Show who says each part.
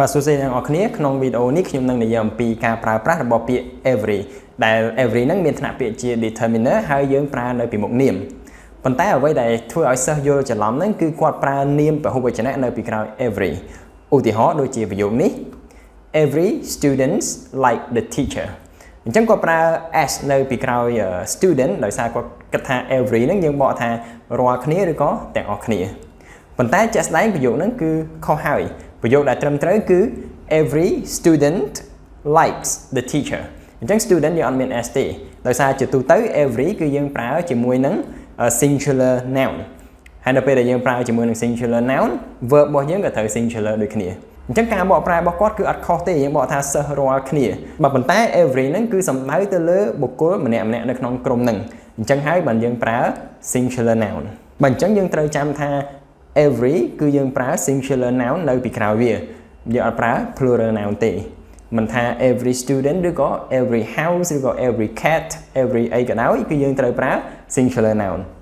Speaker 1: បាទសួស្តីអ្នកនរគ្នាក្នុងវីដេអូនេះខ្ញុំនឹងនិយាយអំពីការប្រើប្រាស់របស់ពាក្យ every ដែល every ហ្នឹងមានថ្នាក់ពាក្យជា determiner ហើយយើងប្រើនៅពីមុខនាមប៉ុន្តែអ្វីដែលធ្វើឲ្យសិស្សយល់ច្រឡំហ្នឹងគឺគាត់ប្រើនាមពហុវចនៈនៅពីក្រោយ every ឧទាហរណ៍ដូចជាប្រយោគនេះ every students like the teacher អញ្ចឹងគាត់ប្រើ s នៅពីក្រោយ student ដោយសារគាត់គិតថា every ហ្នឹងយើងបកថារាល់គ្នាឬក៏ទាំងអស់គ្នាប៉ុន្តែជាក់ស្ដែងប្រយោគហ្នឹងគឺខុសហើយប្រយោគដែលត្រឹមត្រូវគឺ every student likes the teacher អញ្ចឹង student យើងអត់មាន s ទេដោយសារជាទូទៅ every គឺយើងប្រើជាមួយនឹង singular noun ហើយនៅពេលដែលយើងប្រើជាមួយនឹង singular noun verb របស់យើងក៏ត្រូវ singular ដូចគ្នាអញ្ចឹងការបកប្រែរបស់គាត់គឺអត់ខុសទេយើងបកថាសិស្សរាល់គ្នាបាទប៉ុន្តែ every ហ្នឹងគឺសំដៅទៅលើបុគ្គលម្នាក់ៗនៅក្នុងក្រុមហ្នឹងអញ្ចឹងហើយបានយើងប្រើ singular noun បាទអញ្ចឹងយើងត្រូវចាំថា every គឺយើងប្រើ singular noun នៅពីក្រោយវាយើងអត់ប្រើ plural noun ទេមិនថា every student ឬក៏ every house ឬក៏ every cat every អីក៏ដោយគឺយើងត្រូវប្រើ singular noun